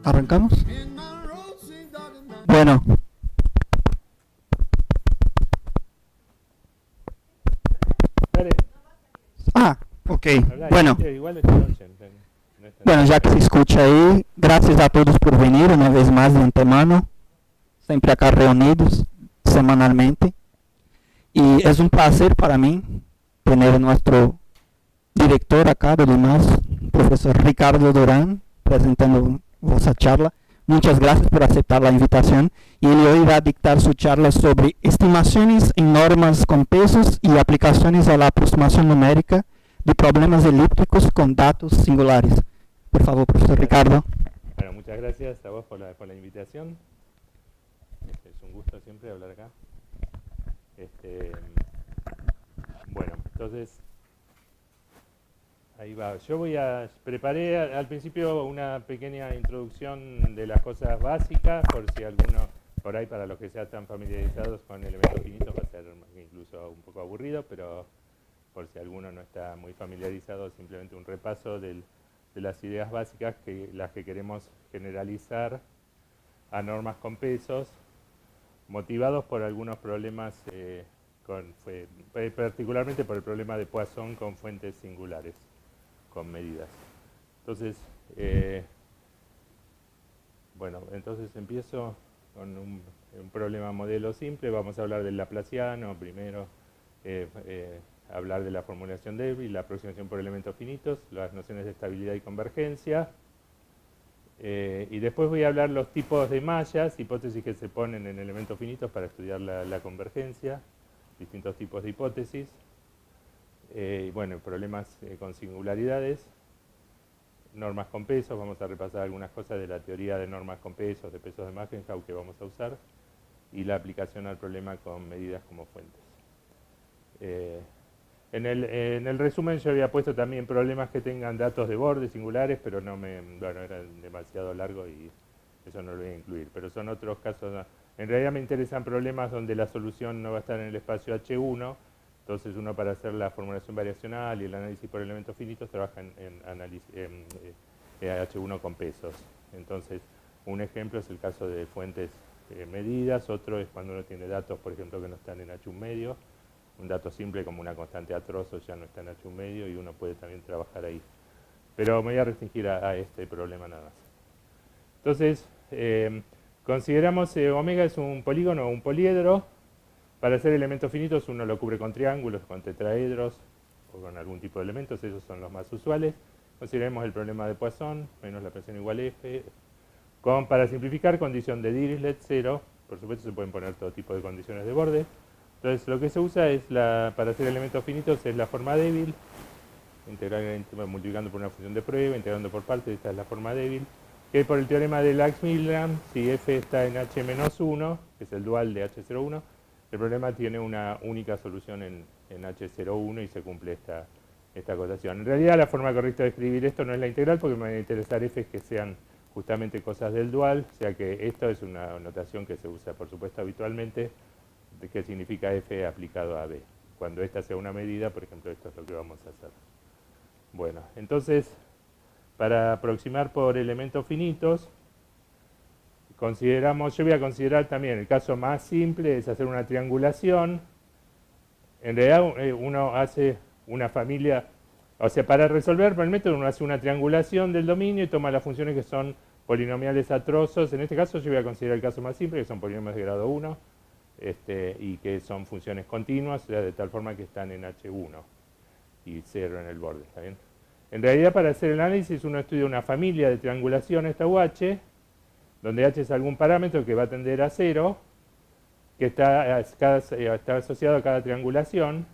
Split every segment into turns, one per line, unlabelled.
¿Arrancamos? Bueno. Ah, ok. Bueno. Bueno, ya que se escucha ahí, gracias a todos por venir una vez más de antemano, siempre acá reunidos semanalmente. Y es un placer para mí tener a nuestro director acá de Limas, profesor Ricardo Durán, presentando vuestra charla. Muchas gracias por aceptar la invitación. Y él hoy va a dictar su charla sobre estimaciones en normas con pesos y aplicaciones a la aproximación numérica de problemas elípticos con datos singulares. Por favor, profesor Ricardo.
Bueno, muchas gracias a vos por la invitación. Es un gusto siempre hablar acá. Bueno, entonces, ahí va. Yo preparé al principio una pequeña introducción de las cosas básicas, por si alguno, por ahí para los que sean tan familiarizados con elementos finitos va a ser incluso un poco aburrido, pero por si alguno no está muy familiarizado, simplemente un repaso de las ideas básicas, las que queremos generalizar a normas con pesos, motivados por algunos problemas, particularmente por el problema de Poisson con fuentes singulares, con medidas. Entonces, entonces empiezo con un problema modelo simple. Vamos a hablar del laplaciano primero, hablar de la formulación débil, la aproximación por elementos finitos, las nociones de estabilidad y convergencia. Y después voy a hablar los tipos de mallas, hipótesis que se ponen en elementos finitos para estudiar la convergencia, distintos tipos de hipótesis. Y bueno, problemas con singularidades, normas con pesos, vamos a repasar algunas cosas de la teoría de normas con pesos, de pesos de Magenhau que vamos a usar, y la aplicación al problema con medidas como fuentes. En el resumen yo había puesto también problemas que tengan datos de borde singulares, pero era demasiado largo y eso no lo voy a incluir. Pero son otros casos. En realidad me interesan problemas donde la solución no va a estar en el espacio H1, entonces uno para hacer la formulación variacional y el análisis por elementos finitos trabaja en H1 con pesos. Entonces un ejemplo es el caso de fuentes medidas, otro es cuando uno tiene datos, por ejemplo, que no están en H1 medio. Un dato simple como una constante a trozos ya no está en H1 medio y uno puede también trabajar ahí. Pero me voy a restringir a este problema nada más. Entonces, consideramos omega es un polígono o un poliedro. Para hacer elementos finitos uno lo cubre con triángulos, con tetraedros o con algún tipo de elementos, esos son los más usuales. Consideremos el problema de Poisson, menos la presión igual F. Para simplificar, condición de Dirichlet 0. Por supuesto se pueden poner todo tipo de condiciones de borde. Entonces lo que se usa es para hacer elementos finitos es la forma débil, multiplicando por una función de prueba, integrando por partes, esta es la forma débil, que por el teorema de Lax-Milgram, si f está en h-1, que es el dual de h01, el problema tiene una única solución en h01 y se cumple esta acotación. En realidad la forma correcta de escribir esto no es la integral porque me va a interesar f's que sean justamente cosas del dual, o sea que esto es una notación que se usa por supuesto habitualmente, de qué significa f aplicado a b. Cuando esta sea una medida, por ejemplo, esto es lo que vamos a hacer. Bueno, entonces, para aproximar por elementos finitos, yo voy a considerar también el caso más simple, es hacer una triangulación. En realidad uno hace una familia, o sea, para resolver por el método uno hace una triangulación del dominio y toma las funciones que son polinomiales a trozos. En este caso yo voy a considerar el caso más simple, que son polinomios de grado 1. Y que son funciones continuas, o sea, de tal forma que están en H1 y 0 en el borde, ¿está bien? En realidad, para hacer el análisis, uno estudia una familia de triangulación, esta UH, donde H es algún parámetro que va a tender a 0, que está asociado a cada triangulación.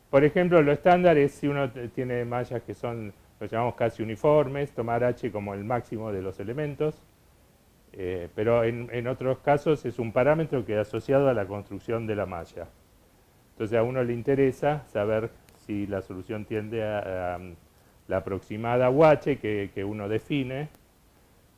Por ejemplo, lo estándar es si uno tiene mallas que son, lo llamamos casi uniformes, tomar H como el máximo de los elementos. Pero en otros casos es un parámetro que es asociado a la construcción de la malla. Entonces a uno le interesa saber si la solución tiende a la aproximada UH que uno define,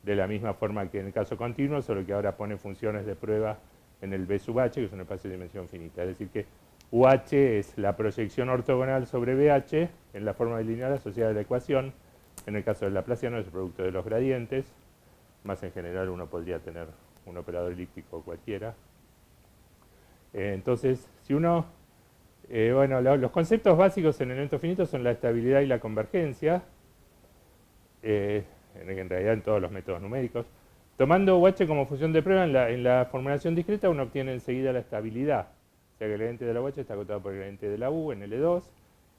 de la misma forma que en el caso continuo, solo que ahora pone funciones de prueba en el B sub H, que es un espacio de dimensión finita. Es decir que UH es la proyección ortogonal sobre BH en la forma lineal asociada a la ecuación En el caso del laplaciano es el producto de los gradientes, más en general uno podría tener un operador elíptico cualquiera. Entonces, si uno, bueno, los conceptos básicos en elementos finitos son la estabilidad y la convergencia, en realidad en todos los métodos numéricos. Tomando UH como función de prueba, en la formulación discreta uno obtiene enseguida la estabilidad. O sea que el gradiente de la UH está acotado por el gradiente de la U en L2,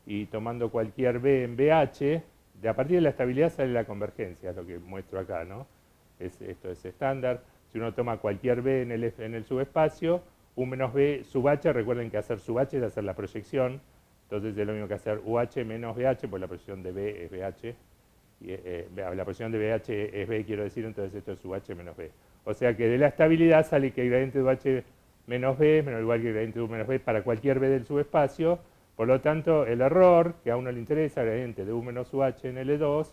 y tomando cualquier B en BH, a partir de la estabilidad sale la convergencia, es lo que muestro acá, ¿no? Esto es estándar. Si uno toma cualquier B en el subespacio, U menos B sub H, recuerden que hacer sub H es hacer la proyección, entonces es lo mismo que hacer UH menos BH, pues la proyección de B es BH, y, la proyección de BH es B, quiero decir, entonces esto es sub H menos B. O sea que de la estabilidad sale que el gradiente de UH menos B es menos igual que el gradiente de U menos B para cualquier B del subespacio. Por lo tanto, el error que a uno le interesa, el gradiente de U menos UH en L2,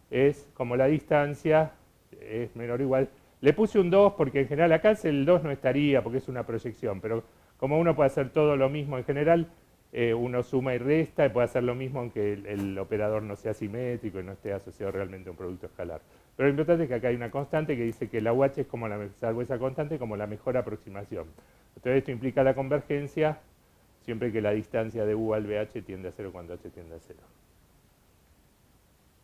es como la distancia es menor o igual. Le puse un 2 porque en general acá el 2 no estaría porque es una proyección, pero como uno puede hacer todo lo mismo en general, uno suma y resta y puede hacer lo mismo aunque el operador no sea simétrico y no esté asociado realmente a un producto escalar. Pero lo importante es que acá hay una constante que dice que la UH es como salvo esa constante, como la mejor aproximación. Entonces esto implica la convergencia siempre que la distancia de U al BH tiende a 0 cuando H tiende a 0.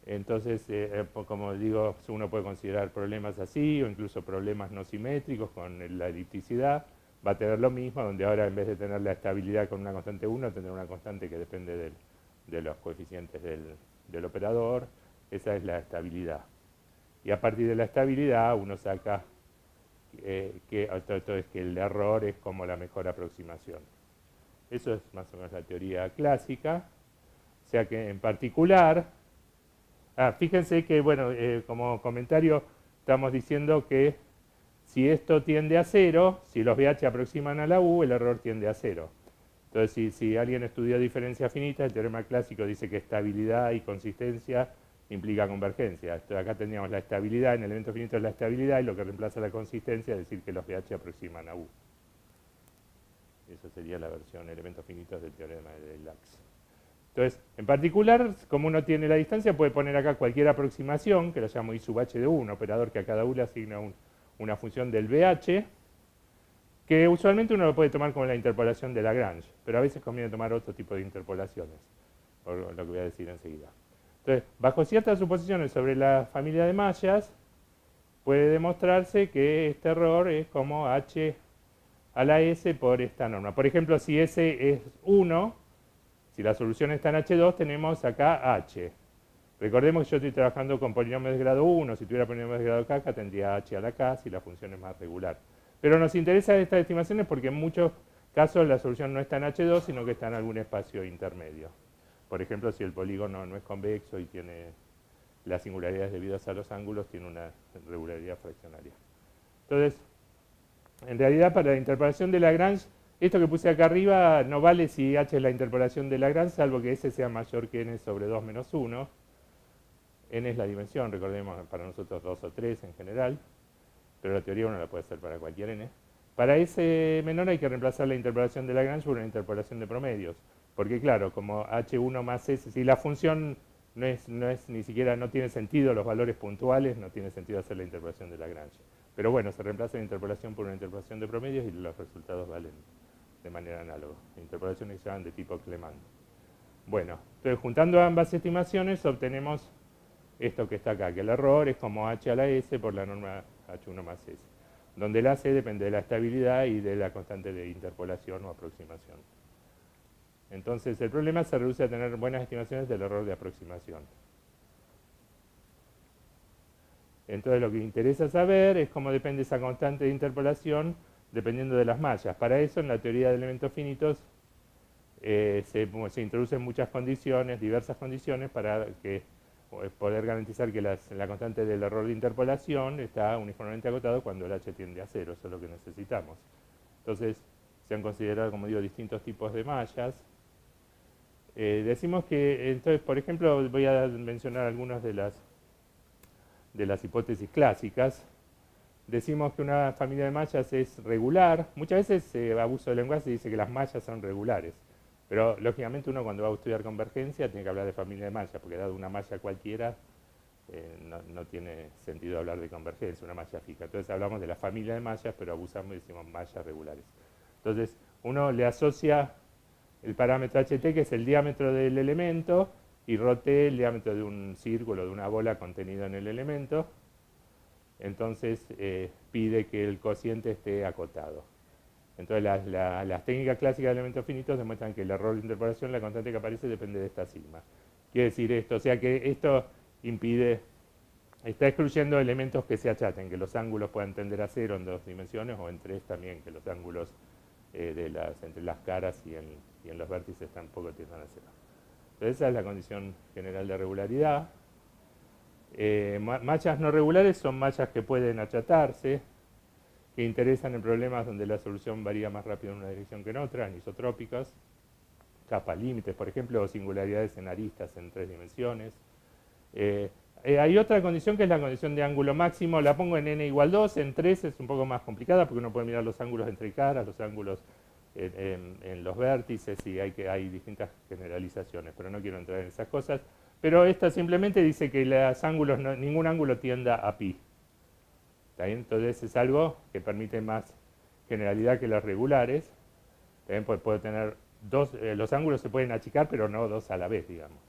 Entonces, como digo, uno puede considerar problemas así o incluso problemas no simétricos con la elipticidad. Va a tener lo mismo, donde ahora en vez de tener la estabilidad con una constante 1, tendrá una constante que depende de los coeficientes del operador. Esa es la estabilidad. Y a partir de la estabilidad uno saca que el error es como la mejor aproximación. Eso es más o menos la teoría clásica. O sea que en particular, fíjense que, bueno, como comentario estamos diciendo que si esto tiende a 0, si los BH aproximan a la U, el error tiende a 0. Entonces, si alguien estudió diferencia finita, el teorema clásico dice que estabilidad y consistencia implica convergencia. Entonces, acá tendríamos la estabilidad, en el elemento finito es la estabilidad, y lo que reemplaza la consistencia es decir que los BH aproximan a U. Esa sería la versión elementos finitos del teorema de Lax. Entonces, en particular, como uno tiene la distancia, puede poner acá cualquier aproximación, que lo llamo I sub h de U, un operador que a cada U le asigna una función del BH, que usualmente uno lo puede tomar como la interpolación de Lagrange, pero a veces conviene tomar otro tipo de interpolaciones, por lo que voy a decir enseguida. Entonces, bajo ciertas suposiciones sobre la familia de mallas, puede demostrarse que este error es como H a la S por esta norma. Por ejemplo, si S es 1, si la solución está en H2, tenemos acá H. Recordemos que yo estoy trabajando con polinomios de grado 1. Si tuviera polinomios de grado K, acá tendría H a la K si la función es más regular. Pero nos interesan estas estimaciones porque en muchos casos la solución no está en H2, sino que está en algún espacio intermedio. Por ejemplo, si el polígono no es convexo y tiene las singularidades debidas a los ángulos, tiene una regularidad fraccionaria. Entonces, en realidad, para la interpolación de Lagrange, esto que puse acá arriba no vale si H es la interpolación de Lagrange, salvo que S sea mayor que N sobre 2 menos 1. N es la dimensión, recordemos, para nosotros 2 o 3 en general, pero la teoría uno la puede hacer para cualquier N. Para S menor hay que reemplazar la interpolación de Lagrange por una interpolación de promedios, porque claro, como H1 más S, si la función no es ni siquiera, no tiene sentido los valores puntuales, no tiene sentido hacer la interpolación de Lagrange. Pero bueno, se reemplaza la interpolación por una interpolación de promedios y los resultados valen de manera análoga. Interpolaciones que se llaman de tipo Clemant. Bueno, entonces juntando ambas estimaciones obtenemos esto que está acá, que el error es como H a la S por la norma H1 más S, donde la C depende de la estabilidad y de la constante de interpolación o aproximación. Entonces el problema se reduce a tener buenas estimaciones del error de aproximación. Entonces lo que interesa saber es cómo depende esa constante de interpolación dependiendo de las mallas. Para eso en la teoría de elementos finitos se introducen muchas condiciones, diversas condiciones para poder garantizar que la constante del error de interpolación está uniformemente agotado cuando el H tiende a 0, eso es lo que necesitamos. Entonces se han considerado, como digo, distintos tipos de mallas. Decimos que, entonces, por ejemplo, voy a mencionar algunas de las hipótesis clásicas. Decimos que una familia de mallas es regular. Muchas veces, abuso de lenguaje, se dice que las mallas son regulares. Pero, lógicamente, uno cuando va a estudiar convergencia tiene que hablar de familia de mallas, porque dado una malla cualquiera, no tiene sentido hablar de convergencia, una malla fija. Entonces hablamos de la familia de mallas, pero abusamos y decimos mallas regulares. Entonces uno le asocia el parámetro ht, que es el diámetro del elemento, y ρt, el diámetro de un círculo, de una bola contenida en el elemento. Entonces pide que el cociente esté acotado. Entonces las técnicas clásicas de elementos finitos demuestran que el error de interpolación, la constante que aparece, depende de esta sigma. Quiere decir esto, o sea que esto impide, está excluyendo elementos que se achaten, que los ángulos puedan tender a cero en 2 dimensiones, o en 3 también, que los ángulos entre las caras y en los vértices tampoco tiendan a cero. Entonces esa es la condición general de regularidad. Mallas no regulares son mallas que pueden achatarse, que interesan en problemas donde la solución varía más rápido en una dirección que en otra, anisotrópicas, capas límites, por ejemplo, o singularidades en aristas en 3 dimensiones. Hay otra condición que es la condición de ángulo máximo, la pongo en n igual 2, en 3 es un poco más complicada porque uno puede mirar los ángulos entre caras, los ángulos en los vértices, y hay distintas generalizaciones, pero no quiero entrar en esas cosas. Pero esta simplemente dice que los ángulos ningún ángulo tienda a pi. ¿Está bien? Entonces es algo que permite más generalidad que los regulares. También puede tener los ángulos se pueden achicar, pero no dos a la vez, digamos.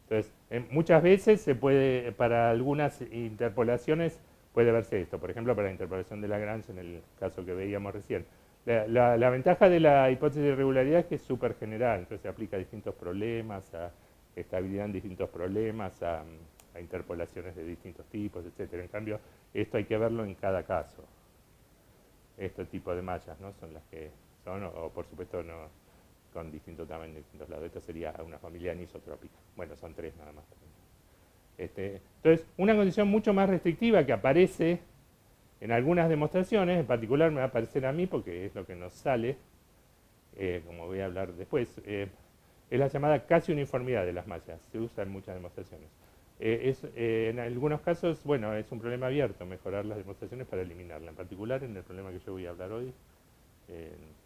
Entonces, muchas veces se puede, para algunas interpolaciones puede verse esto. Por ejemplo, para la interpolación de Lagrange, en el caso que veíamos recién. La ventaja de la hipótesis de regularidad es que es súper general, entonces se aplica a distintos problemas, a estabilidad en distintos problemas, a interpolaciones de distintos tipos, etc. En cambio, esto hay que verlo en cada caso. Este tipo de mallas, ¿no? Son las que son, o por supuesto no con distinto tamaño, distintos lados. Esto sería una familia anisotrópica. Bueno, son 3 nada más. Entonces, una condición mucho más restrictiva que aparece en algunas demostraciones, en particular me va a aparecer a mí porque es lo que nos sale, como voy a hablar después, es la llamada casi uniformidad de las mallas. Se usa en muchas demostraciones. En algunos casos, bueno, es un problema abierto mejorar las demostraciones para eliminarla. En particular, en el problema que yo voy a hablar hoy,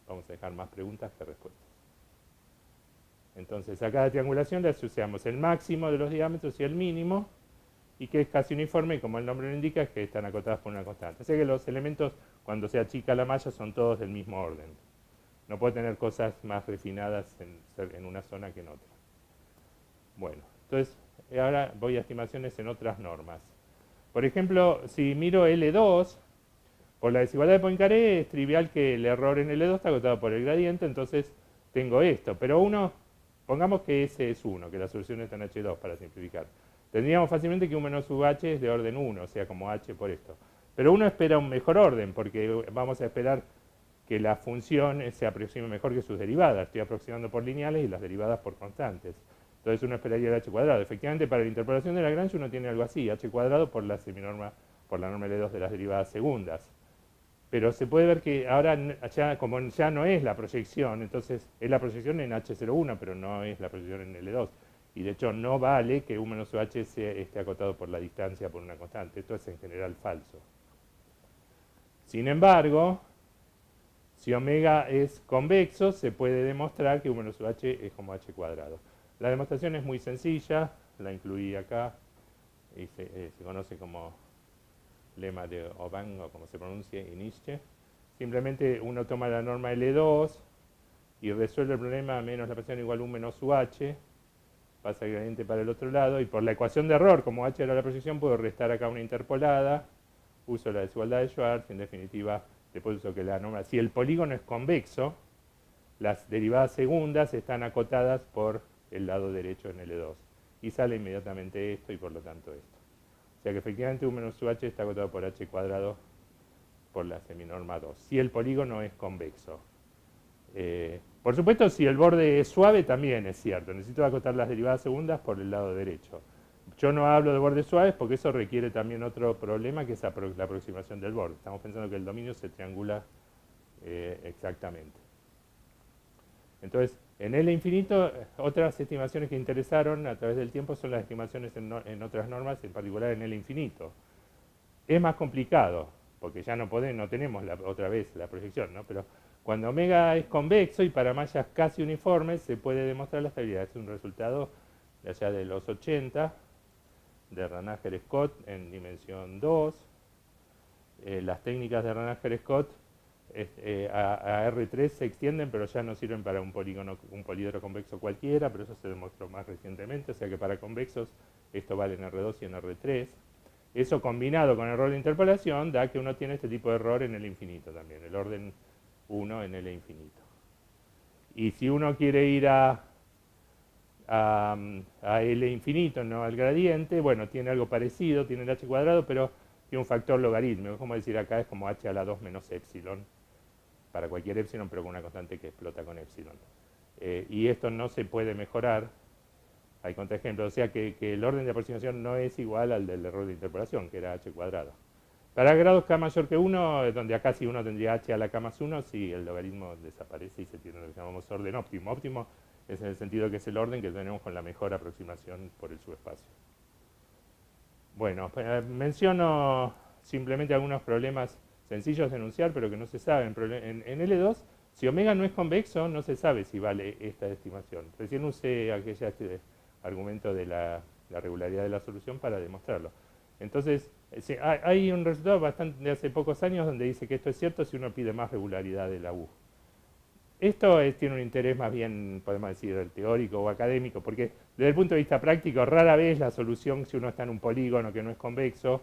vamos a dejar más preguntas que respuestas. Entonces, a cada triangulación le asociamos el máximo de los diámetros y el mínimo, y que es casi uniforme, y como el nombre lo indica, es que están acotadas por una constante. O sea que los elementos, cuando se achica la malla, son todos del mismo orden. No puede tener cosas más refinadas en una zona que en otra. Bueno, entonces, ahora voy a estimaciones en otras normas. Por ejemplo, si miro L2, por la desigualdad de Poincaré, es trivial que el error en L2 está acotado por el gradiente, entonces tengo esto. Pero pongamos que ese es 1, que la solución está en H2 para simplificar. Tendríamos fácilmente que 1 menos sub h es de orden 1, o sea, como h por esto. Pero uno espera un mejor orden, porque vamos a esperar que la función se aproxime mejor que sus derivadas. Estoy aproximando por lineales y las derivadas por constantes. Entonces uno esperaría el h cuadrado. Efectivamente, para la interpolación de Lagrange uno tiene algo así, h cuadrado por la seminorma, por la norma L2 de las derivadas segundas. Pero se puede ver que ahora, como ya no es la proyección, entonces es la proyección en H01, pero no es la proyección en L2. Y de hecho no vale que 1 menos h esté acotado por la distancia por una constante. Esto es en general falso. Sin embargo, si omega es convexo, se puede demostrar que 1 menos h es como h cuadrado. La demostración es muy sencilla, la incluí acá, y se conoce como lema de Aubin, o como se pronuncia, y Nietzsche. Simplemente uno toma la norma L2 y resuelve el problema menos la presión igual a 1 menos h, pasa el gradiente para el otro lado, y por la ecuación de error, como h era la proyección, puedo restar acá una interpolada, uso la desigualdad de Schwarz, en definitiva, después uso que la norma, si el polígono es convexo, las derivadas segundas están acotadas por el lado derecho en L2, y sale inmediatamente esto y por lo tanto esto. O sea que efectivamente 1 menos h está acotado por h cuadrado por la seminorma 2, si el polígono es convexo. Por supuesto, si el borde es suave también es cierto. Necesito acotar las derivadas segundas por el lado derecho. Yo no hablo de bordes suaves porque eso requiere también otro problema, que es la aproximación del borde. Estamos pensando que el dominio se triangula exactamente. Entonces, en L infinito, otras estimaciones que interesaron a través del tiempo son las estimaciones en otras normas, en particular en L infinito. Es más complicado, porque ya no tenemos otra vez la proyección, ¿no? Pero cuando omega es convexo y para mallas casi uniformes se puede demostrar la estabilidad. Es un resultado de allá de los 80, de Ranacher-Scott en dimensión 2. Las técnicas de Ranacher-Scott a R3 se extienden, pero ya no sirven para un políedro convexo cualquiera, pero eso se demostró más recientemente, o sea que para convexos esto vale en R2 y en R3. Eso combinado con el error de interpolación da que uno tiene este tipo de error en el infinito también, el orden 1 en el infinito. Y si uno quiere ir a L infinito, no al gradiente, bueno, tiene algo parecido, tiene el h cuadrado, pero tiene un factor logarítmico, como decir acá es como h a la 2 menos epsilon, para cualquier epsilon, pero con una constante que explota con epsilon. Y esto no se puede mejorar, hay contraejemplos, o sea que el orden de aproximación no es igual al del error de interpolación, que era h cuadrado. Para grados k mayor que 1, donde acá si uno tendría h a la k más 1, sí, el logaritmo desaparece y se tiene lo que llamamos orden óptimo. Óptimo es en el sentido que es el orden que tenemos con la mejor aproximación por el subespacio. Bueno, menciono simplemente algunos problemas sencillos de enunciar, pero que no se saben. En L2, si omega no es convexo, no se sabe si vale esta estimación. Recién usé este argumento de la regularidad de la solución para demostrarlo. Entonces, hay un resultado bastante de hace pocos años donde dice que esto es cierto si uno pide más regularidad de la U. Esto tiene un interés más bien, podemos decir, teórico o académico, porque desde el punto de vista práctico, rara vez la solución, si uno está en un polígono que no es convexo,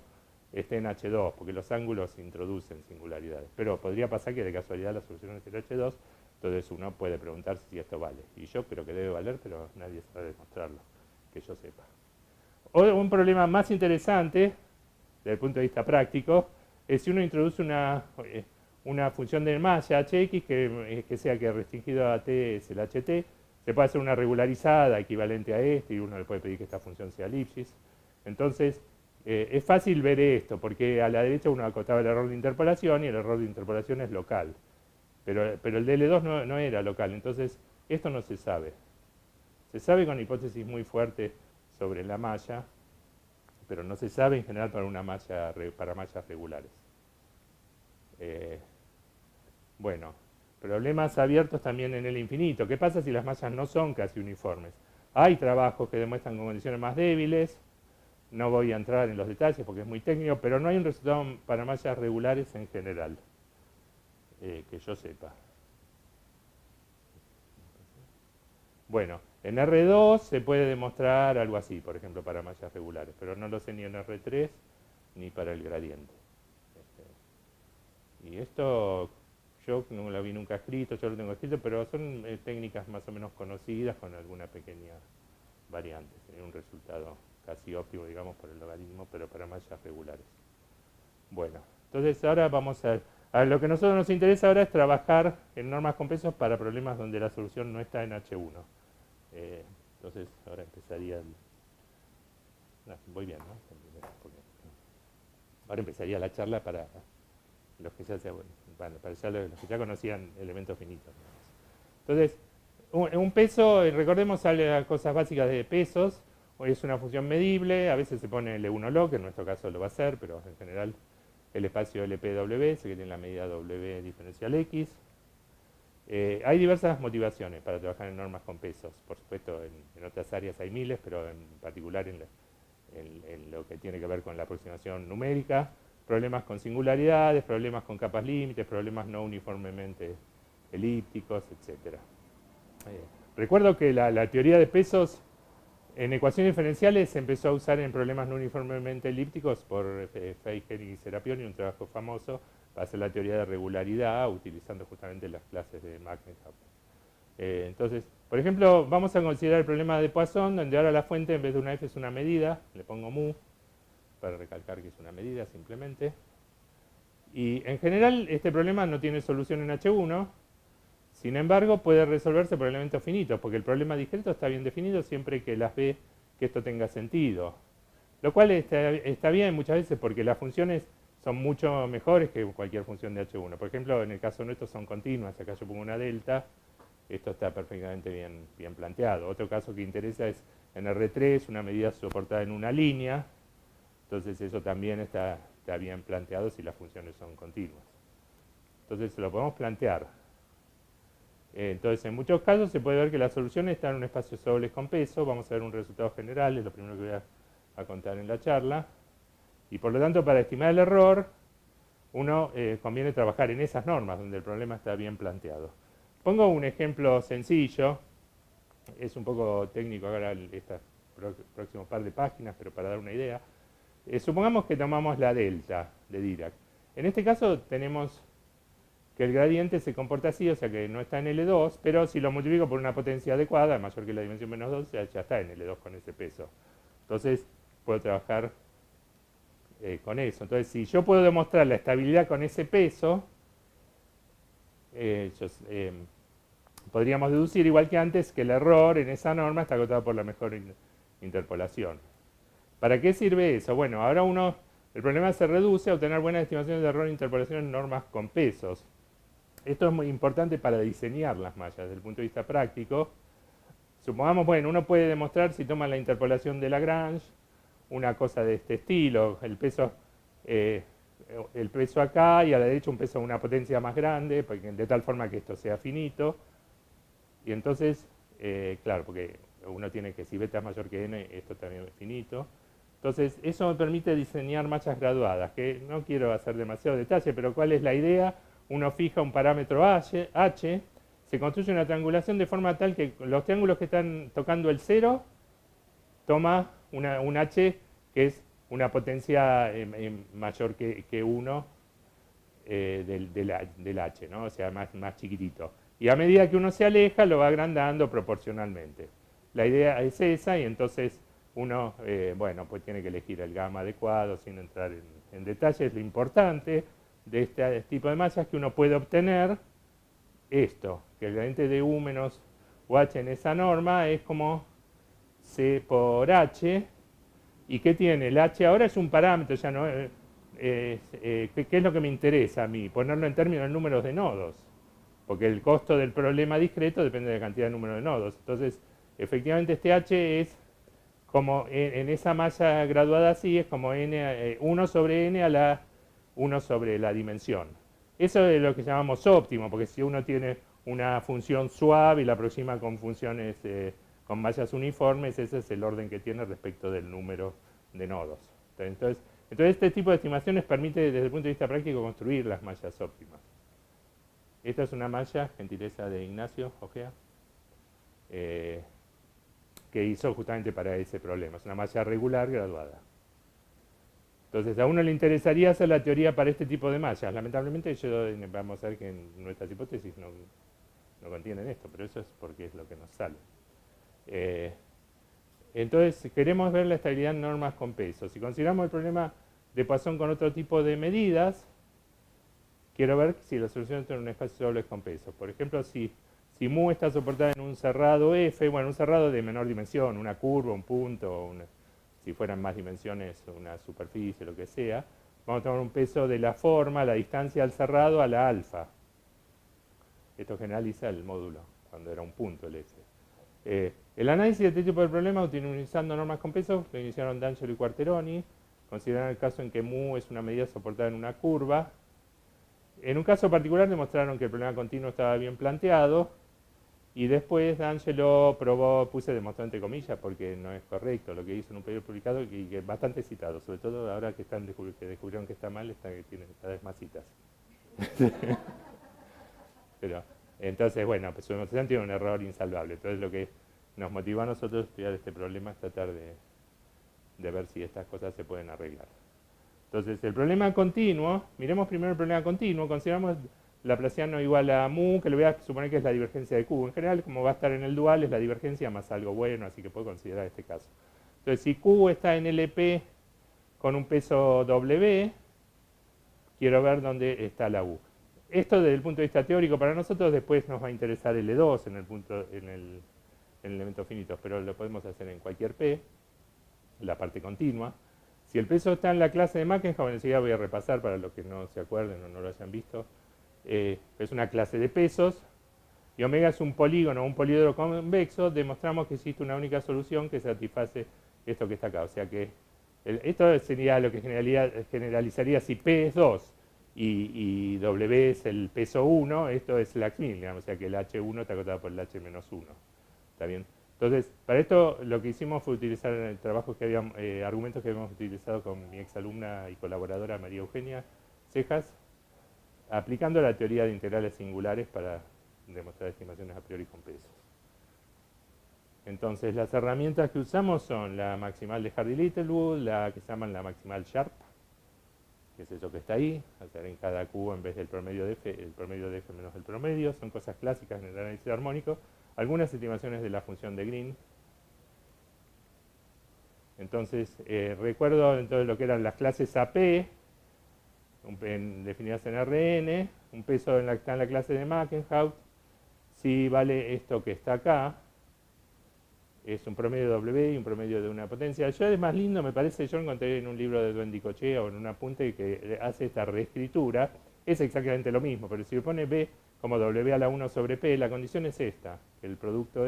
esté en H2, porque los ángulos introducen singularidades. Pero podría pasar que de casualidad la solución es el H2, entonces uno puede preguntarse si esto vale. Y yo creo que debe valer, pero nadie sabe demostrarlo, que yo sepa. O un problema más interesante, desde el punto de vista práctico, es si uno introduce una función de malla hx que sea que restringido a t es el ht, se puede hacer una regularizada equivalente a este y uno le puede pedir que esta función sea elipsis. Entonces, es fácil ver esto, porque a la derecha uno acotaba el error de interpolación y el error de interpolación es local. Pero el de L2 no era local, entonces esto no se sabe. Se sabe con hipótesis muy fuertes sobre la malla, pero no se sabe en general para mallas regulares. Bueno, problemas abiertos también en el infinito. ¿Qué pasa si las mallas no son casi uniformes? Hay trabajos que demuestran con condiciones más débiles, no voy a entrar en los detalles porque es muy técnico, pero no hay un resultado para mallas regulares en general, que yo sepa. Bueno, en R2 se puede demostrar algo así, por ejemplo, para mallas regulares, pero no lo sé ni en R3 ni para el gradiente. Y esto yo no lo vi nunca escrito, yo lo tengo escrito, pero son técnicas más o menos conocidas con alguna pequeña variante. Sería un resultado casi óptimo, digamos, por el logaritmo, pero para mallas regulares. Bueno, entonces ahora vamos a lo que a nosotros nos interesa ahora es trabajar en normas con pesos para problemas donde la solución no está en H1. Entonces ahora empezaría voy bien, ¿no? Ahora empezaría la charla para los que los que ya conocían elementos finitos. Entonces, un peso, recordemos a cosas básicas de pesos. Hoy es una función medible, a veces se pone L1 log, en nuestro caso lo va a hacer, pero en general el espacio LPW, ese que tiene la medida W diferencial X. Hay diversas motivaciones para trabajar en normas con pesos. Por supuesto, en otras áreas hay miles, pero en particular en lo que tiene que ver con la aproximación numérica. Problemas con singularidades, problemas con capas límites, problemas no uniformemente elípticos, etc. Recuerdo que la teoría de pesos en ecuaciones diferenciales se empezó a usar en problemas no uniformemente elípticos por Feijer y Serapioni, un trabajo famoso para hacer la teoría de regularidad utilizando justamente las clases de Magnus-Haupt. Entonces, por ejemplo, vamos a considerar el problema de Poisson, donde ahora la fuente en vez de una f es una medida, le pongo mu, para recalcar que es una medida simplemente. Y en general este problema no tiene solución en H1, sin embargo puede resolverse por elementos finitos, porque el problema discreto está bien definido siempre que las ve que esto tenga sentido. Lo cual está bien muchas veces porque las funciones son mucho mejores que cualquier función de H1. Por ejemplo, en el caso nuestro son continuas, acá yo pongo una delta, esto está perfectamente bien planteado. Otro caso que interesa es en R3, una medida soportada en una línea. Entonces eso también está bien planteado si las funciones son continuas. Entonces lo podemos plantear. Entonces en muchos casos se puede ver que la solución está en un espacio Soboles con peso. Vamos a ver un resultado general, es lo primero que voy a a contar en la charla. Y por lo tanto, para estimar el error, uno conviene trabajar en esas normas donde el problema está bien planteado. Pongo un ejemplo sencillo, es un poco técnico ahora estos próximos par de páginas, pero para dar una idea. Supongamos que tomamos la delta de Dirac. En este caso tenemos que el gradiente se comporta así, o sea que no está en L2, pero si lo multiplico por una potencia adecuada, mayor que la dimensión menos 2, ya está en L2 con ese peso. Entonces puedo trabajar con eso. Entonces, si yo puedo demostrar la estabilidad con ese peso, podríamos deducir, igual que antes, que el error en esa norma está acotado por la mejor interpolación. ¿Para qué sirve eso? Bueno, ahora el problema se reduce a obtener buenas estimaciones de error en interpolación en normas con pesos. Esto es muy importante para diseñar las mallas desde el punto de vista práctico. Supongamos, bueno, uno puede demostrar si toma la interpolación de Lagrange, una cosa de este estilo, el peso acá y a la derecha un peso de una potencia más grande, de tal forma que esto sea finito. Y entonces, claro, porque uno tiene que si beta es mayor que n, esto también es finito. Entonces, eso me permite diseñar mallas graduadas, que no quiero hacer demasiado detalle, pero ¿cuál es la idea? Uno fija un parámetro h, se construye una triangulación de forma tal que los triángulos que están tocando el 0 toma un h que es una potencia mayor que 1 del h, ¿no? O sea, más chiquitito. Y a medida que uno se aleja, lo va agrandando proporcionalmente. La idea es esa y entonces uno, bueno, pues tiene que elegir el gamma adecuado sin entrar en detalles. Lo importante de este tipo de mallas es que uno puede obtener esto, que el gradiente de U menos UH en esa norma es como C por H. ¿Y qué tiene? El H ahora es un parámetro, ya no ¿qué es lo que me interesa a mí? Ponerlo en términos de números de nodos. Porque el costo del problema discreto depende de la cantidad de número de nodos. Entonces, efectivamente este H es como en esa malla graduada así, es como 1 sobre n a la 1 sobre la dimensión. Eso es lo que llamamos óptimo, porque si uno tiene una función suave y la aproxima con funciones con mallas uniformes, ese es el orden que tiene respecto del número de nodos. Entonces este tipo de estimaciones permite, desde el punto de vista práctico, construir las mallas óptimas. Esta es una malla, gentileza de Ignacio Ojea, que hizo justamente para ese problema. Es una malla regular graduada. Entonces, a uno le interesaría hacer la teoría para este tipo de mallas. Lamentablemente, vamos a ver que en nuestras hipótesis no contienen esto, pero eso es porque es lo que nos sale. Entonces, queremos ver la estabilidad en normas con peso. Si consideramos el problema de Poisson con otro tipo de medidas, quiero ver si la solución está en un espacio doble con peso. Por ejemplo, si mu está soportada en un cerrado F, bueno, un cerrado de menor dimensión, una curva, un punto, si fueran más dimensiones, una superficie, lo que sea, vamos a tomar un peso de la forma, la distancia al cerrado a la alfa. Esto generaliza el módulo, cuando era un punto el S. El análisis de este tipo de problema utilizando normas con peso lo iniciaron D'Angelo y Quarteroni. Consideraron el caso en que mu es una medida soportada en una curva. En un caso particular demostraron que el problema continuo estaba bien planteado. Y después D'Angelo demostró entre comillas, porque no es correcto lo que hizo en un periodo publicado y que es bastante citado, sobre todo ahora que descubrieron que está mal, que tienen cada vez más citas. Pero, entonces, bueno, pues su demostración tiene un error insalvable. Entonces lo que nos motivó a nosotros a estudiar este problema es tratar de ver si estas cosas se pueden arreglar. Entonces, el problema continuo, miremos primero el problema continuo, consideramos laplaciano igual a mu, que le voy a suponer que es la divergencia de Q. En general, como va a estar en el dual, es la divergencia más algo bueno, así que puedo considerar este caso. Entonces, si Q está en LP con un peso W, quiero ver dónde está la U. Esto desde el punto de vista teórico para nosotros, después nos va a interesar L2 en el elemento finito, pero lo podemos hacer en cualquier P, la parte continua. Si el peso está en la clase de Mackenhausen, enseguida voy a repasar para los que no se acuerden o no lo hayan visto, es una clase de pesos, y omega es un polígono, un poliedro convexo. Demostramos que existe una única solución que satisface esto que está acá. O sea que esto sería lo que generalizaría si P es 2 y W es el peso 1, esto es Lax-Milgram, o sea que el H1 está acotado por el H-1. ¿Está bien? Entonces, para esto lo que hicimos fue utilizar trabajos que habíamos, argumentos que habíamos utilizado con mi exalumna y colaboradora María Eugenia Cejas, aplicando la teoría de integrales singulares para demostrar estimaciones a priori con pesos. Entonces, las herramientas que usamos son la maximal de Hardy-Littlewood, la que se llaman la maximal Sharp, que es eso que está ahí, hacer en cada Q en vez del promedio de F, el promedio de F menos el promedio, son cosas clásicas en el análisis armónico, algunas estimaciones de la función de Green. Entonces, recuerdo entonces lo que eran las clases AP, definidas en Rn, un peso está en la clase de Mackenhout, si vale esto que está acá, es un promedio de W y un promedio de una potencia. Yo es más lindo, me parece, yo encontré en un libro de Duendicochea o en un apunte que hace esta reescritura, es exactamente lo mismo, pero si le pone B como W a la 1 sobre P, la condición es esta, que el producto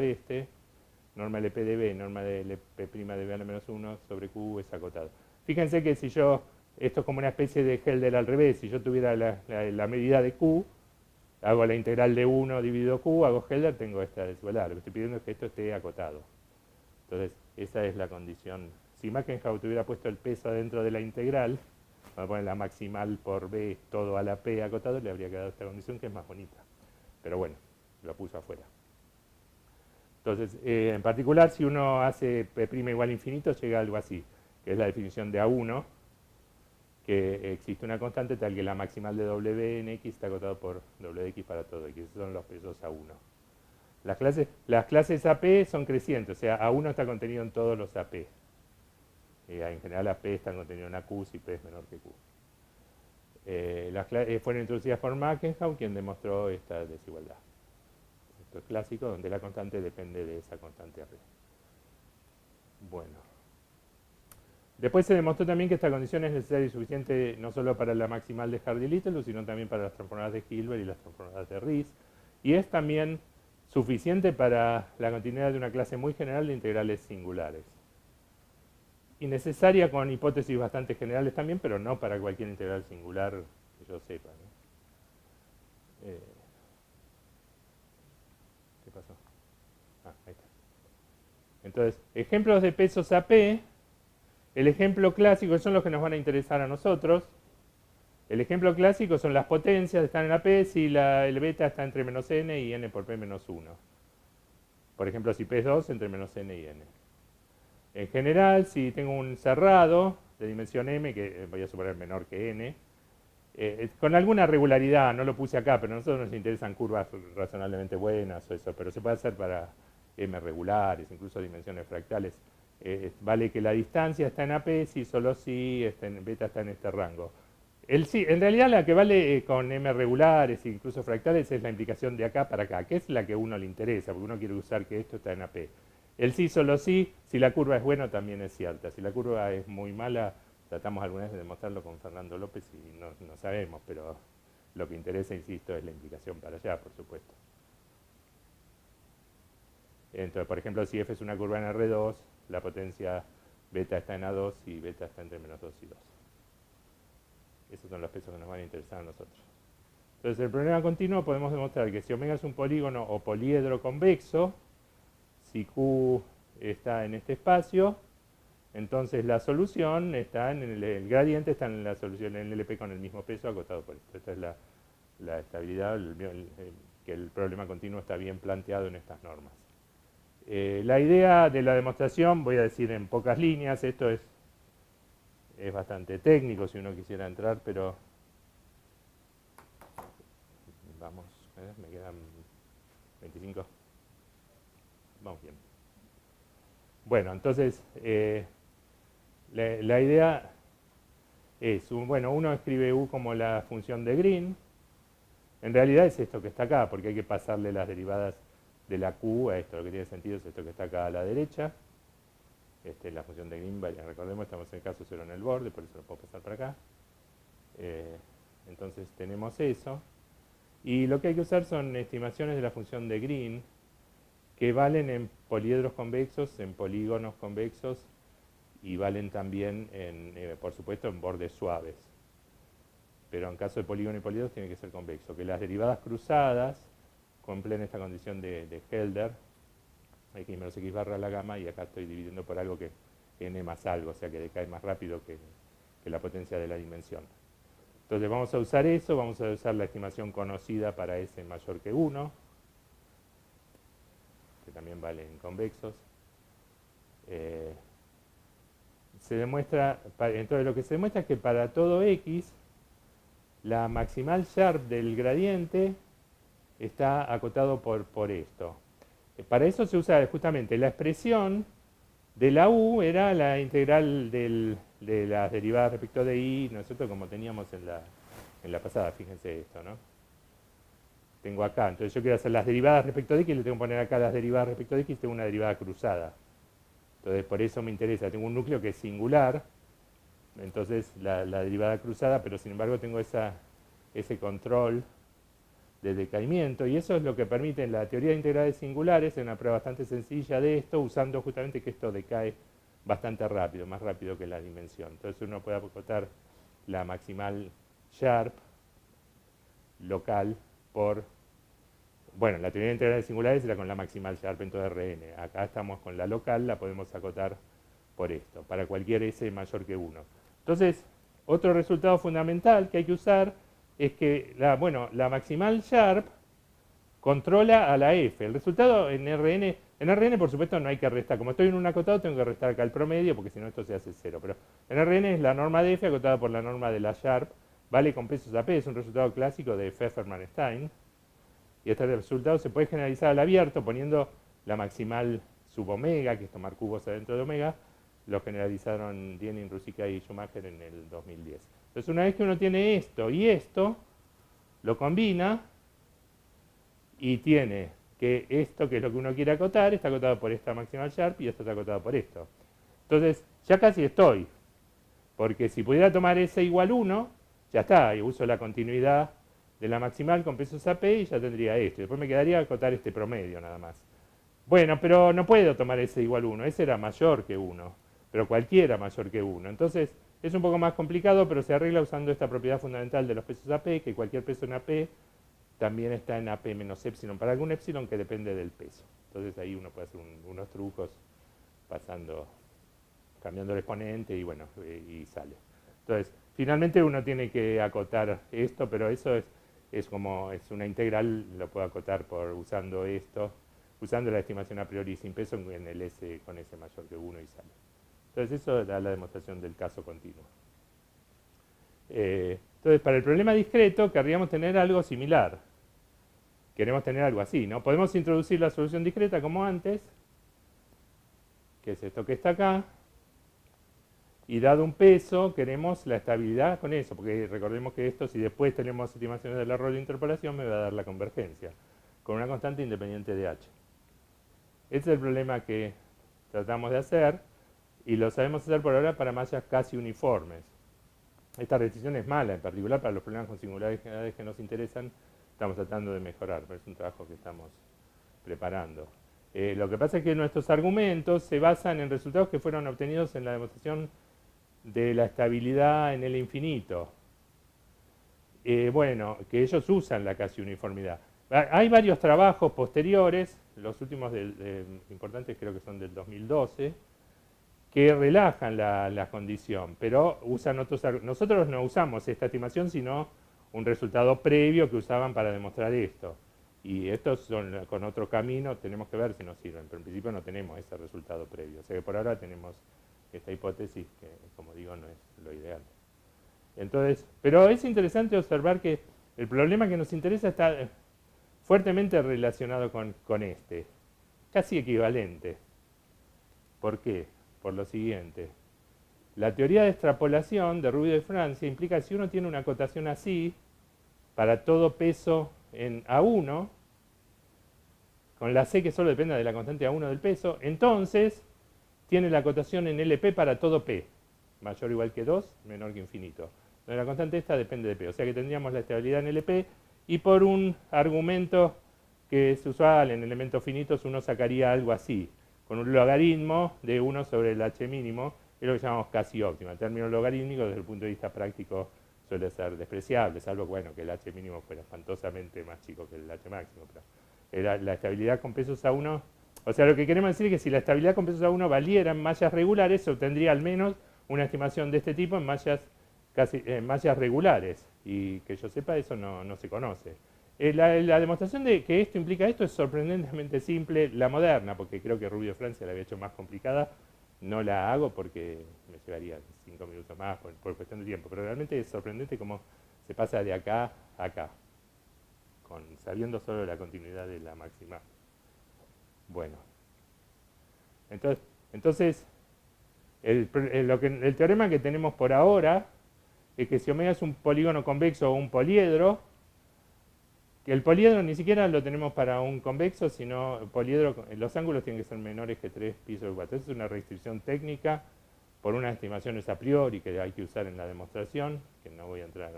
norma LP de B, norma de LP' de B a la menos 1 sobre Q es acotado. Fíjense que si yo, esto es como una especie de Helder al revés, si yo tuviera la medida de Q, hago la integral de 1 dividido Q, hago Helder, tengo esta desigualdad. Lo que estoy pidiendo es que esto esté acotado. Entonces, esa es la condición. Si Mackenhout hubiera puesto el peso dentro de la integral, vamos a poner la maximal por B, todo a la P acotado, le habría quedado esta condición que es más bonita. Pero bueno, lo puso afuera. Entonces, en particular, si uno hace P' igual a infinito, llega a algo así, que es la definición de A1, que existe una constante tal que la maximal de W en X está acotado por WX para todo X. Esos son los pesos A1. Las clases AP son crecientes, o sea, A1 está contenido en todos los AP. En general AP está contenido en AQ si P es menor que Q. Fueron introducidas por Mackenhout, quien demostró esta desigualdad. Esto es clásico, donde la constante depende de esa constante AP. Bueno. Después se demostró también que esta condición es necesaria y suficiente no solo para la maximal de Hardy-Littlewood, sino también para las transformadas de Hilbert y las transformadas de Riesz. Y es también suficiente para la continuidad de una clase muy general de integrales singulares. Y necesaria con hipótesis bastante generales también, pero no para cualquier integral singular que yo sepa, ¿no? ¿Qué pasó? Ahí está. Entonces, ejemplos de pesos AP. El ejemplo clásico son los que nos van a interesar a nosotros. El ejemplo clásico son las potencias, están en la P, si el beta está entre menos n y n por P menos 1. Por ejemplo, si P es 2, entre menos n y n. En general, si tengo un cerrado de dimensión m, que voy a suponer menor que n, con alguna regularidad, no lo puse acá, pero a nosotros nos interesan curvas razonablemente buenas o eso, pero se puede hacer para m regulares, incluso dimensiones fractales. Vale que la distancia está en AP si solo si beta está en este rango. En realidad la que vale con m regulares e incluso fractales es la implicación de acá para acá, que es la que a uno le interesa, porque uno quiere usar que esto está en AP. El sí solo sí, si la curva es buena también es cierta. Si la curva es muy mala, tratamos alguna vez de demostrarlo con Fernando López y no sabemos, pero lo que interesa, insisto, es la implicación para allá, por supuesto. Entonces, por ejemplo, si F es una curva en R2, la potencia beta está en A2 y beta está entre menos 2 y 2. Esos son los pesos que nos van a interesar a nosotros. Entonces, el problema continuo podemos demostrar que si omega es un polígono o poliedro convexo, si Q está en este espacio, entonces la solución está en el gradiente está en la solución en el LP con el mismo peso acotado por esto. Esta es la estabilidad, que el problema continuo está bien planteado en estas normas. La idea de la demostración, voy a decir en pocas líneas, esto es bastante técnico si uno quisiera entrar, pero vamos, me quedan 25. Vamos bien. Bueno, entonces, la idea es, uno escribe U como la función de Green. En realidad es esto que está acá, porque hay que pasarle las derivadas de la Q a esto. Lo que tiene sentido es esto que está acá a la derecha. La función de Green, recordemos, estamos en el caso 0 en el borde, por eso lo puedo pasar para acá. Entonces tenemos eso. Y lo que hay que usar son estimaciones de la función de Green, que valen en poliedros convexos, en polígonos convexos, y valen también, por supuesto, en bordes suaves. Pero en caso de polígono y poliedros tiene que ser convexo. Que las derivadas cruzadas cumplen esta condición de Helder. x menos x barra la gamma, y acá estoy dividiendo por algo que n más algo, o sea que decae más rápido que la potencia de la dimensión. Entonces vamos a usar eso, vamos a usar la estimación conocida para S mayor que 1, que también vale en convexos. Se demuestra, entonces lo que se demuestra es que para todo x, la maximal Sharp del gradiente está acotado por esto. Para eso se usa justamente la expresión de la u, era la integral de las derivadas respecto de i, ¿no es cierto? Como teníamos en la pasada, fíjense esto, ¿no? Tengo acá, entonces yo quiero hacer las derivadas respecto de x, le tengo que poner acá las derivadas respecto de x, tengo una derivada cruzada. Entonces por eso me interesa, tengo un núcleo que es singular, entonces la derivada cruzada, pero sin embargo tengo ese control de decaimiento, y eso es lo que permite en la teoría de integrales singulares, en una prueba bastante sencilla de esto, usando justamente que esto decae bastante rápido, más rápido que la dimensión. Entonces uno puede acotar la maximal Sharp local por, bueno, la teoría de integrales singulares era con la maximal Sharp en todo Rn. Acá estamos con la local, la podemos acotar por esto, para cualquier S mayor que 1. Entonces, otro resultado fundamental que hay que usar es que la maximal Sharp controla a la F. El resultado en Rn por supuesto no hay que restar. Como estoy en un acotado tengo que restar acá el promedio porque si no esto se hace 0. Pero en Rn es la norma de F acotada por la norma de la Sharp. Vale con pesos a P, es un resultado clásico de Pfefferman-Stein. Y este resultado se puede generalizar al abierto poniendo la maximal sub omega, que es tomar cubos adentro de omega. Lo generalizaron Diening, Rusica y Schumacher en el 2010. Entonces una vez que uno tiene esto y esto, lo combina y tiene que esto, que es lo que uno quiere acotar, está acotado por esta maximal Sharp y esto está acotado por esto. Entonces ya casi estoy, porque si pudiera tomar S igual 1, ya está, y uso la continuidad de la maximal con pesos a P y ya tendría esto. Después me quedaría acotar este promedio nada más. Bueno, pero no puedo tomar S igual 1, S era mayor que 1, pero cualquiera mayor que 1. Entonces es un poco más complicado, pero se arregla usando esta propiedad fundamental de los pesos AP, que cualquier peso en AP también está en AP menos epsilon para algún epsilon que depende del peso. Entonces ahí uno puede hacer unos trucos cambiando el exponente y bueno, y sale. Entonces, finalmente uno tiene que acotar esto, pero eso es una integral, lo puedo acotar usando esto, usando la estimación a priori sin peso en el S con S mayor que 1 y sale. Entonces eso da la demostración del caso continuo. Entonces para el problema discreto querríamos tener algo similar. Queremos tener algo así, ¿no? Podemos introducir la solución discreta como antes, que es esto que está acá, y dado un peso queremos la estabilidad con eso, porque recordemos que esto, si después tenemos estimaciones del error de interpolación, me va a dar la convergencia, con una constante independiente de h. Ese es el problema que tratamos de hacer, y lo sabemos hacer por ahora para mallas casi uniformes. Esta restricción es mala, en particular para los problemas con singularidades que nos interesan, estamos tratando de mejorar, pero es un trabajo que estamos preparando. Lo que pasa es que nuestros argumentos se basan en resultados que fueron obtenidos en la demostración de la estabilidad en el infinito. Bueno, que ellos usan la casi uniformidad. Hay varios trabajos posteriores, los últimos importantes creo que son del 2012, que relajan la condición, pero usan otros argumentos. Nosotros no usamos esta estimación, sino un resultado previo que usaban para demostrar esto. Y estos son con otro camino, tenemos que ver si nos sirven, pero en principio no tenemos ese resultado previo. O sea que por ahora tenemos esta hipótesis que, como digo, no es lo ideal. Entonces, pero es interesante observar que el problema que nos interesa está fuertemente relacionado con este, casi equivalente. ¿Por qué? Por lo siguiente. La teoría de extrapolación de Rubio de Francia implica que si uno tiene una acotación así, para todo peso en A1, con la C que solo dependa de la constante A1 del peso, entonces tiene la acotación en LP para todo P, mayor o igual que 2, menor que infinito. Donde la constante esta depende de P, o sea que tendríamos la estabilidad en LP, y por un argumento que es usual en elementos finitos, uno sacaría algo así, con un logaritmo de 1 sobre el H mínimo, que es lo que llamamos casi óptima. El término logarítmico desde el punto de vista práctico suele ser despreciable, salvo bueno, que el H mínimo fuera espantosamente más chico que el H máximo. Pero la estabilidad con pesos A1 O sea, lo que queremos decir es que si la estabilidad con pesos A1 valiera en mallas regulares, se obtendría al menos una estimación de este tipo en mallas, mallas regulares. Y que yo sepa, eso no se conoce. La demostración de que esto implica esto es sorprendentemente simple, la moderna, porque creo que Rubio Francia la había hecho más complicada. No la hago porque me llevaría 5 minutos más por cuestión de tiempo, pero realmente es sorprendente cómo se pasa de acá a acá, sabiendo solo la continuidad de la máxima. Bueno, entonces el teorema que tenemos por ahora es que si omega es un polígono convexo o un poliedro, que el poliedro ni siquiera lo tenemos para un convexo, sino poliedro, los ángulos tienen que ser menores que 3 pi sobre 4. Esa es una restricción técnica por unas estimaciones a priori que hay que usar en la demostración, que no voy a entrar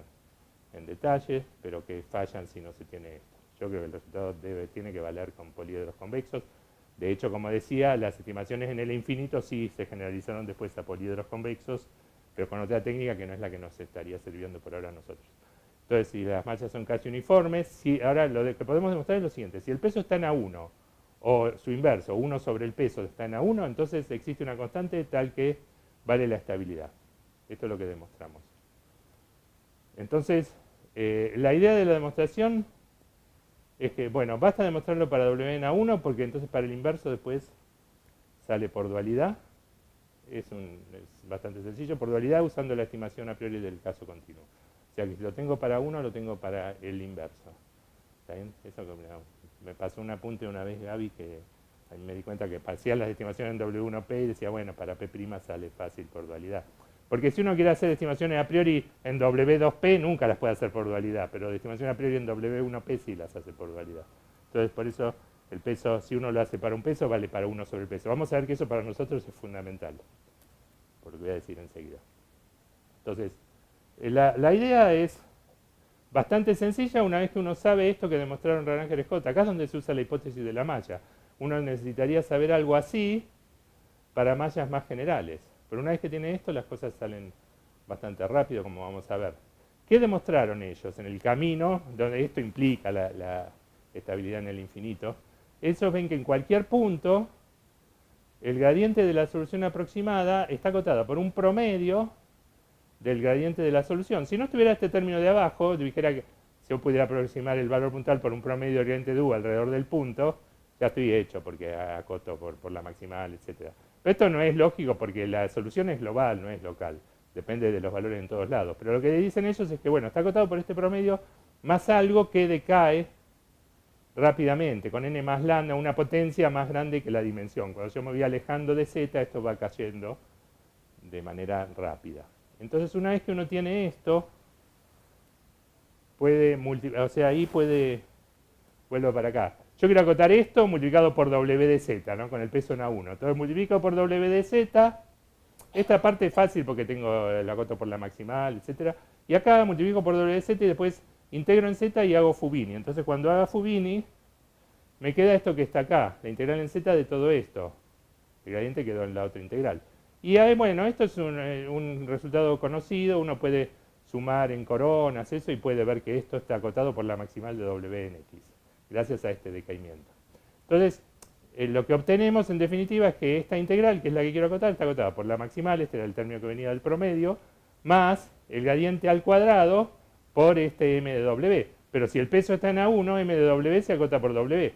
en detalle, pero que fallan si no se tiene esto. Yo creo que el resultado tiene que valer con poliedros convexos. De hecho, como decía, las estimaciones en el infinito sí se generalizaron después a poliedros convexos, pero con otra técnica que no es la que nos estaría sirviendo por ahora a nosotros. Entonces, si las mallas son casi uniformes, ahora lo que podemos demostrar es lo siguiente. Si el peso está en A1, o su inverso, 1 sobre el peso está en A1, entonces existe una constante tal que vale la estabilidad. Esto es lo que demostramos. Entonces, la idea de la demostración es que, bueno, basta demostrarlo para W en A1, porque entonces para el inverso después sale por dualidad. Es bastante sencillo, por dualidad usando la estimación a priori del caso continuo. O sea que si lo tengo para uno, lo tengo para el inverso. ¿Está bien? Eso me pasó un apunte una vez, Gaby, que ahí me di cuenta que hacía las estimaciones en W1P y decía, bueno, para P' sale fácil por dualidad. Porque si uno quiere hacer estimaciones a priori en W2P, nunca las puede hacer por dualidad, pero de estimación a priori en W1P sí las hace por dualidad. Entonces, por eso el peso, si uno lo hace para un peso, vale para 1 sobre el peso. Vamos a ver que eso para nosotros es fundamental, por lo que voy a decir enseguida. Entonces, la idea es bastante sencilla una vez que uno sabe esto que demostraron Raranger y Scott. Acá es donde se usa la hipótesis de la malla. Uno necesitaría saber algo así para mallas más generales. Pero una vez que tiene esto, las cosas salen bastante rápido, como vamos a ver. ¿Qué demostraron ellos en el camino, donde esto implica la estabilidad en el infinito? Ellos ven que en cualquier punto, el gradiente de la solución aproximada está acotada por un promedio del gradiente de la solución. Si no estuviera este término de abajo, dijera que si yo pudiera aproximar el valor puntual por un promedio del gradiente de U alrededor del punto, ya estoy hecho, porque acoto por la maximal, etc. Pero esto no es lógico porque la solución es global, no es local. Depende de los valores en todos lados. Pero lo que dicen ellos es que, bueno, está acotado por este promedio más algo que decae rápidamente, con n más lambda, una potencia más grande que la dimensión. Cuando yo me voy alejando de z, esto va cayendo de manera rápida. Entonces, una vez que uno tiene esto, puede multiplicar, o sea, ahí puede, vuelvo para acá. Yo quiero acotar esto multiplicado por W de z, ¿no? Con el peso en A1. Entonces, multiplico por W de z. Esta parte es fácil porque tengo el acoto por la maximal, etc. Y acá multiplico por W de z y después integro en z y hago Fubini. Entonces, cuando haga Fubini, me queda esto que está acá, la integral en z de todo esto. El gradiente quedó en la otra integral. Y bueno, esto es un resultado conocido, uno puede sumar en coronas eso y puede ver que esto está acotado por la maximal de W en X, gracias a este decaimiento. Entonces, lo que obtenemos en definitiva es que esta integral, que es la que quiero acotar, está acotada por la maximal, este era el término que venía del promedio, más el gradiente al cuadrado por este m de W. Pero si el peso está en A1, m de W se acota por W.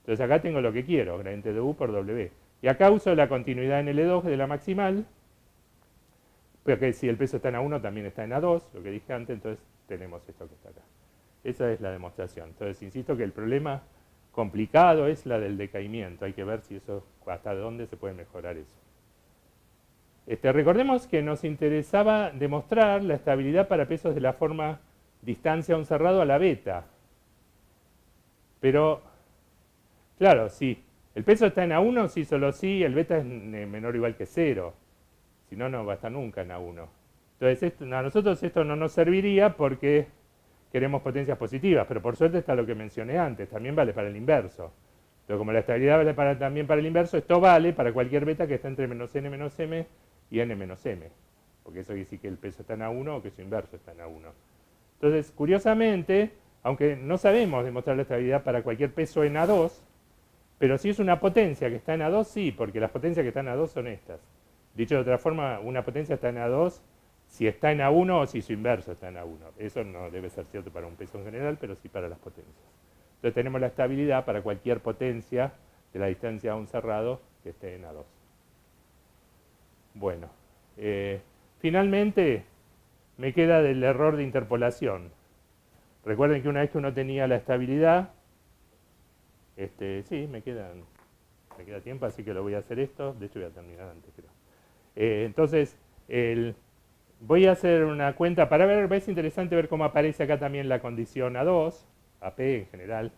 Entonces acá tengo lo que quiero, gradiente de U por W. Y acá uso la continuidad en L2 de la maximal, porque si el peso está en A1 también está en A2, lo que dije antes, entonces tenemos esto que está acá. Esa es la demostración. Entonces insisto que el problema complicado es la del decaimiento. Hay que ver si eso, hasta dónde se puede mejorar eso. Recordemos que nos interesaba demostrar la estabilidad para pesos de la forma distancia a un cerrado a la beta. Pero, claro, sí. El peso está en A1, sí, solo sí, el beta es menor o igual que 0. Si no, no va a estar nunca en A1. Entonces, a nosotros esto no nos serviría porque queremos potencias positivas, pero por suerte está lo que mencioné antes, también vale para el inverso. Entonces, como la estabilidad vale también para el inverso, esto vale para cualquier beta que esté entre menos n menos m y n menos m. Porque eso quiere decir que el peso está en A1 o que su inverso está en A1. Entonces, curiosamente, aunque no sabemos demostrar la estabilidad para cualquier peso en A2, Pero si es una potencia que está en A2, sí, porque las potencias que están en A2 son estas. Dicho de otra forma, una potencia está en A2 si está en A1 o si su inverso está en A1. Eso no debe ser cierto para un peso en general, pero sí para las potencias. Entonces tenemos la estabilidad para cualquier potencia de la distancia a un cerrado que esté en A2. Bueno, finalmente me queda del error de interpolación. Recuerden que una vez que uno tenía la estabilidad, sí, me queda tiempo, así que lo voy a hacer esto. De hecho voy a terminar antes, creo. Entonces, voy a hacer una cuenta para ver, es interesante ver cómo aparece acá también la condición A2, AP en general.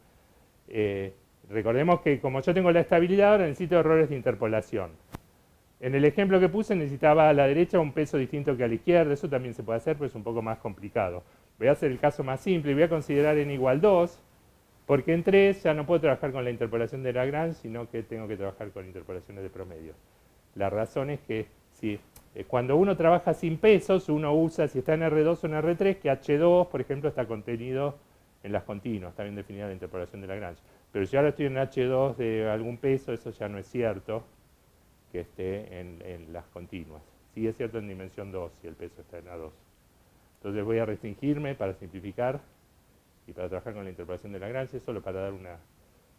Recordemos que como yo tengo la estabilidad, ahora necesito errores de interpolación. En el ejemplo que puse necesitaba a la derecha un peso distinto que a la izquierda, eso también se puede hacer, pero es un poco más complicado. Voy a hacer el caso más simple y voy a considerar n igual 2, porque en 3 ya no puedo trabajar con la interpolación de Lagrange, sino que tengo que trabajar con interpolaciones de promedio. La razón es que si, cuando uno trabaja sin pesos, uno usa, si está en R2 o en R3, que H2, por ejemplo, está contenido en las continuas, está bien definida la interpolación de Lagrange. Pero si ahora estoy en H2 de algún peso, eso ya no es cierto que esté en las continuas. Sí es cierto en dimensión 2, si el peso está en A2. Entonces voy a restringirme para simplificar y para trabajar con la interpolación de Lagrange, solo para dar una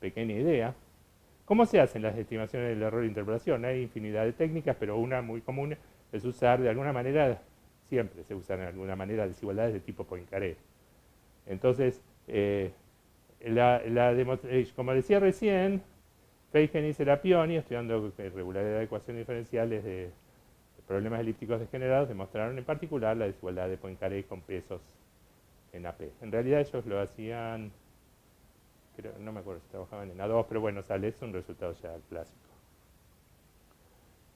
pequeña idea. ¿Cómo se hacen las estimaciones del error de interpolación? Hay infinidad de técnicas, pero una muy común es usar de alguna manera, siempre se usan de alguna manera desigualdades de tipo Poincaré. Entonces, como decía recién, Feigen y Serapioni, estudiando regularidad de ecuaciones diferenciales de problemas elípticos degenerados, demostraron en particular la desigualdad de Poincaré con pesos en AP. En realidad ellos lo hacían, no me acuerdo si trabajaban en A2, pero bueno, sale, es un resultado ya clásico.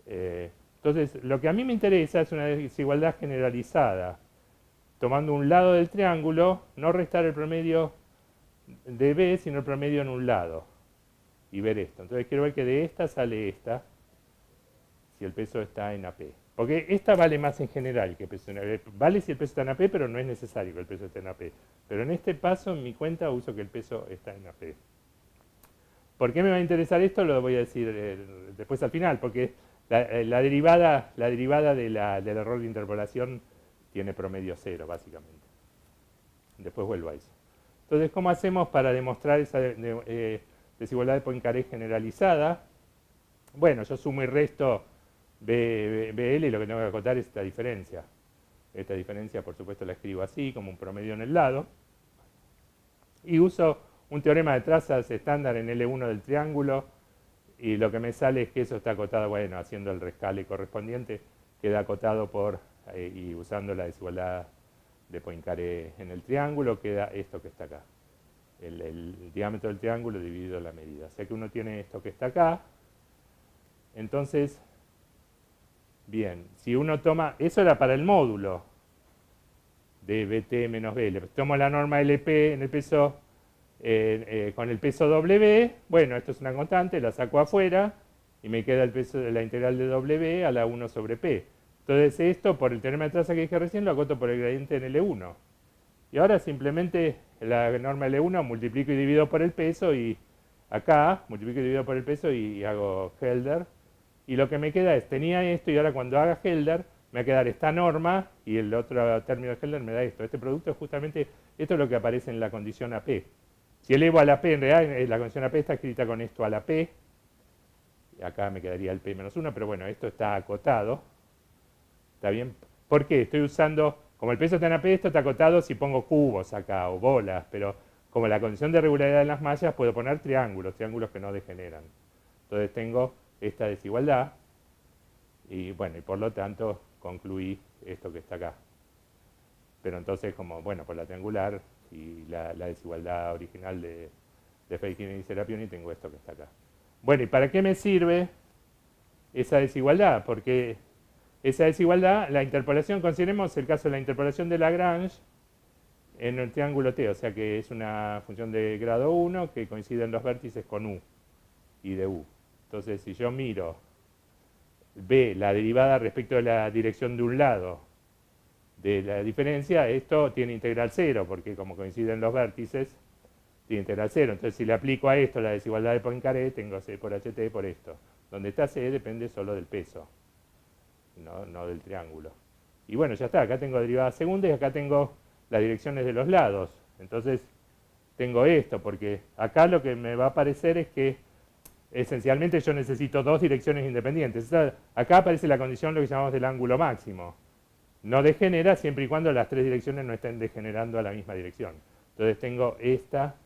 Entonces, lo que a mí me interesa es una desigualdad generalizada. Tomando un lado del triángulo, no restar el promedio de B, sino el promedio en un lado. Y ver esto. Entonces quiero ver que de esta sale esta, si el peso está en AP. Porque esta vale más en general que el peso en AP. Vale si el peso está en AP, pero no es necesario que el peso esté en AP. Pero en este paso, en mi cuenta, uso que el peso está en AP. ¿Por qué me va a interesar esto? Lo voy a decir después al final, porque la derivada del error de interpolación tiene promedio 0, básicamente. Después vuelvo a eso. Entonces, ¿cómo hacemos para demostrar esa desigualdad de Poincaré generalizada? Bueno, yo sumo y resto BL y lo que tengo que acotar es esta diferencia. Esta diferencia, por supuesto, la escribo así, como un promedio en el lado. Y uso un teorema de trazas estándar en L1 del triángulo. Y lo que me sale es que eso está acotado, bueno, haciendo el rescale correspondiente, queda acotado por, y usando la desigualdad de Poincaré en el triángulo, queda esto que está acá. El diámetro del triángulo dividido la medida. O sea que uno tiene esto que está acá. Entonces, bien, si uno toma, eso era para el módulo de BT menos BL. Tomo la norma LP en el peso, con el peso W, bueno, esto es una constante, la saco afuera y me queda el peso de la integral de W a la 1 sobre P. Entonces esto, por el teorema de traza que dije recién, lo acoto por el gradiente en L1. Y ahora simplemente la norma L1 multiplico y divido por el peso y acá multiplico y divido por el peso y hago Helder. Y lo que me queda es, tenía esto y ahora cuando haga Helder me va a quedar esta norma y el otro término de Helder me da esto. Este producto es justamente, esto es lo que aparece en la condición AP. Si elevo a la P, en realidad la condición AP está escrita con esto a la P. Y acá me quedaría el P menos 1, pero bueno, esto está acotado. ¿Está bien? ¿Por qué? Estoy usando, como el peso está en AP, esto está acotado si pongo cubos acá o bolas, pero como la condición de regularidad en las mallas, puedo poner triángulos que no degeneran. Entonces tengo esta desigualdad y bueno, y por lo tanto concluí esto que está acá. Pero entonces, como, bueno, por la triangular y la desigualdad original de Feigen y Serapioni, tengo esto que está acá. Bueno, ¿y para qué me sirve esa desigualdad? Porque esa desigualdad, la interpolación, consideremos el caso de la interpolación de Lagrange en el triángulo T, o sea que es una función de grado 1 que coincide en los vértices con U y de U. Entonces, si yo miro B, la derivada respecto de la dirección de un lado de la diferencia, esto tiene integral 0, porque como coinciden los vértices, tiene integral 0. Entonces, si le aplico a esto la desigualdad de Poincaré, tengo C por HT por esto. Donde está C depende solo del peso, no del triángulo. Y bueno, ya está, acá tengo derivada segunda y acá tengo las direcciones de los lados. Entonces, tengo esto, porque acá lo que me va a aparecer es que esencialmente yo necesito dos direcciones independientes. Acá aparece la condición, lo que llamamos del ángulo máximo. No degenera siempre y cuando las tres direcciones no estén degenerando a la misma dirección. Entonces tengo esta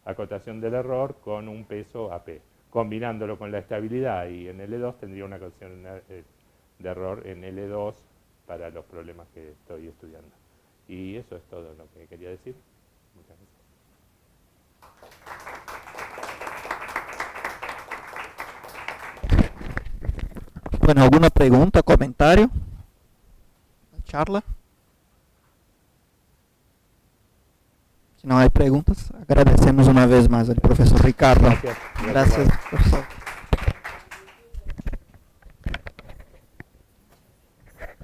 acotación del error con un peso AP. Combinándolo con la estabilidad y en L2 tendría una condición de error en L2 para los problemas que estoy estudiando. Y eso es todo lo que quería decir. Muchas gracias.
Bueno, ¿alguna pregunta, comentario? ¿Charla? Si no hay preguntas, agradecemos una vez más al profesor Ricardo. Gracias profesor.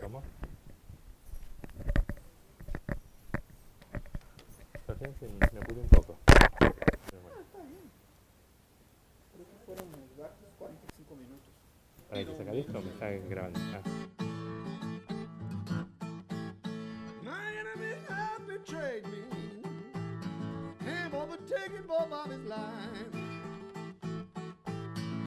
¿Cómo? Me apuré un poco.
Fueron exactos 45 minutos.
¿Hay que sacar esto? Me está grabando.
My enemies have betrayed me, have overtaken both of his life.